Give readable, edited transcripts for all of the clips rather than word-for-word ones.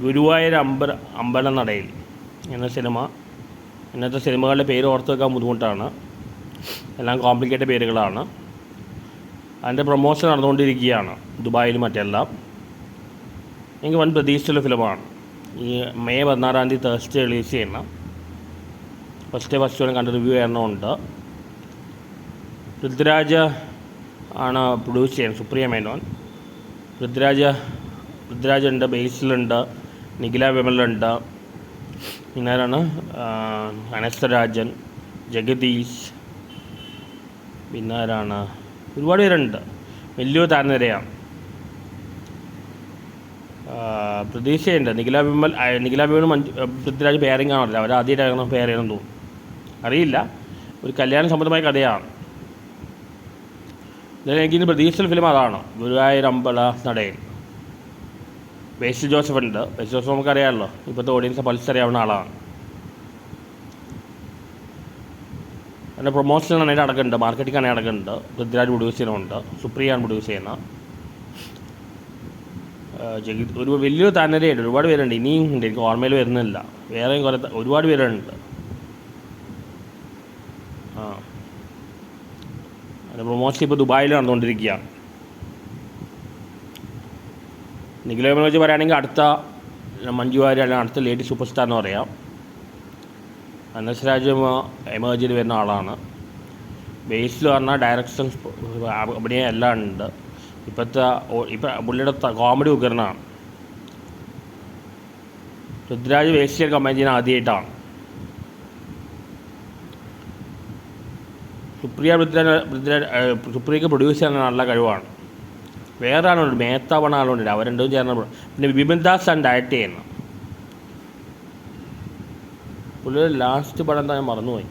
ഗുരുവായൂർ അമ്പലനടയിൽ എന്ന സിനിമ. ഇന്നത്തെ സിനിമകളുടെ പേര് ഓർത്ത് വെക്കാൻ ബുദ്ധിമുട്ടാണ്, എല്ലാം കോംപ്ലിക്കേറ്റഡ് പേരുകളാണ്. അതിൻ്റെ പ്രൊമോഷൻ നടന്നുകൊണ്ടിരിക്കുകയാണ് ദുബായിലും മറ്റെല്ലാം. എനിക്ക് വൻ പ്രതീക്ഷിച്ചുള്ള ഫിലിമാണ്. ഈ മെയ് 16 തേഴ്സ്ഡേ റിലീസ് ചെയ്യുന്ന ഫസ്റ്റ് കണ്ട് റിവ്യൂ ചെയ്യണമുണ്ട്. പൃഥ്വിരാജ് ആണ് പ്രൊഡ്യൂസ് ചെയ്യുന്നത്, സുപ്രിയ മേനോൻ. പൃഥ്വിരാജ് ഉണ്ട്, ബേസിലുണ്ട്, നിഖില വിമലുണ്ട്, പിന്നാരാണ് അനസ്തരാജൻ, ജഗദീഷ്, പിന്നാരാണ് ഒരുപാട് പേരുണ്ട്. വലിയൊരു താരനിരയാണ്. പ്രതീക്ഷയുണ്ട്. നിഖില വിമലും പൃഥ്വിരാജ് പെയറിംഗ് ആണല്ലോ, അവർ ആദ്യമായിട്ടാണ് പെയർ ചെയ്യണമെന്ന് തോന്നുന്നു, അറിയില്ല. ഒരു കല്യാണ സംബന്ധമായ കഥയാണ്. എനിക്കിന്ന് പ്രതീക്ഷിച്ച ഫിലിം അതാണ്, ഗുരുവായൂർ അമ്പലനടയിൽ. ബേസിൽ ജോസഫ് ഉണ്ട്. ബേസിൽ ജോസഫ് നമുക്കറിയാമല്ലോ, ഇപ്പോഴത്തെ ഓഡിയൻസ് പൾസറിയാവുന്ന ആളാണ്. അതിൻ്റെ പ്രൊമോഷൻ നന്നായിട്ട് നടക്കുന്നുണ്ട്, മാർക്കറ്റിംഗ് നന്നായി നടക്കുന്നുണ്ട്. പൃഥ്വിരാജ് പ്രൊഡ്യൂസ് ചെയ്യുന്നുണ്ട്, സുപ്രിയാണ് പ്രൊഡ്യൂസ് ചെയ്യുന്ന. ഒരു വലിയൊരു താരനിരയുണ്ട്, ഒരുപാട് പേരുണ്ട്. ഇനിയും ഉണ്ട്, എനിക്ക് ഓർമ്മയിൽ വരുന്നില്ല. വേറെയും ഒരുപാട് പേരുണ്ട്. അതിൻ്റെ പ്രൊമോഷൻ ഇപ്പോൾ ദുബായിൽ നടന്നുകൊണ്ടിരിക്കുകയാണ്. നിഖില വിമലിനെ വെച്ച് പറയുകയാണെങ്കിൽ അടുത്ത മഞ്ജു വാര്യർ, അല്ലെങ്കിൽ അടുത്ത ലേഡി സൂപ്പർ സ്റ്റാർ എന്ന് പറയാം. അനസ്രാജ് എമേർജ് ചെയ്ത് വരുന്ന ആളാണ്. ബേസിൽ പറഞ്ഞാൽ ഡയറക്ഷൻ, അഭിനയം എല്ലാം ഉണ്ട്. ഇപ്പം പുള്ളിയുടെ കോമഡി ഉഗ്രനാണ്. പൃഥ്വിരാജ് ബേസിൽ കമ്പൈൻ ചെയ്യുന്ന ആദ്യമായിട്ടാണ്. സുപ്രിയക്ക് പ്രൊഡ്യൂസ് ചെയ്യാൻ നല്ല കഴിവാണ്. വേറെ ആളുണ്ട്, മേത്ത പണ ആളുണ്ട്, അവർ രണ്ടും ചേർന്ന. പിന്നെ വിപിൻ ദാസ് ആണ് ഡയറക്റ്റ് ചെയ്യുന്നത്. പുള്ളിയുടെ ലാസ്റ്റ് പടം എന്താ ഞാൻ മറന്നുപോയി.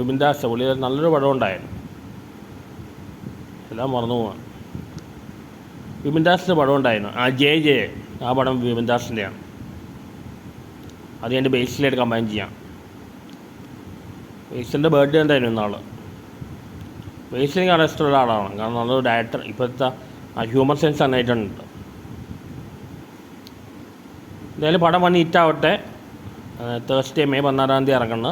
വിപിൻ ദാസ്, പുള്ളിയുടെ നല്ലൊരു പടം ഉണ്ടായിരുന്നു, എല്ലാം മറന്നു പോവാൻ. വിപിൻ ദാസിൻ്റെ പടം ഉണ്ടായിരുന്നു, ജെ ആ പടം വിപിൻ ദാസിൻ്റെയാണ്. അത് എൻ്റെ ബേസിലായിട്ട് കമ്പൈൻ ചെയ്യാം. ബേസിൻ്റെ ബർത്ത്ഡേ എന്തായിരുന്നു ഇന്നാൾ. ബേസിൽ കാണാൻ ഇഷ്ടമുള്ള ആളാണ്, കാരണം നല്ലൊരു ഡയറക്ടർ. ഇപ്പോഴത്തെ ഹ്യൂമർ സെൻസ് നന്നായിട്ടുണ്ട്. എന്തായാലും പടം വന്ന് ഹിറ്റാവട്ടെ. തേഴ്സ്ഡേ മെയ് 16 ഇറങ്ങുന്ന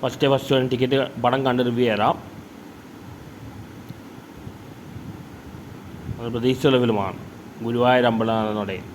ഫസ്റ്റ് ടിക്കറ്റ് പടം കണ്ട് റിവ്യൂ തരാം. അത് പ്രതീക്ഷിച്ചുള്ള ഫിലിമാണ്, ഗുരുവായൂർ അമ്പലനടയിൽ.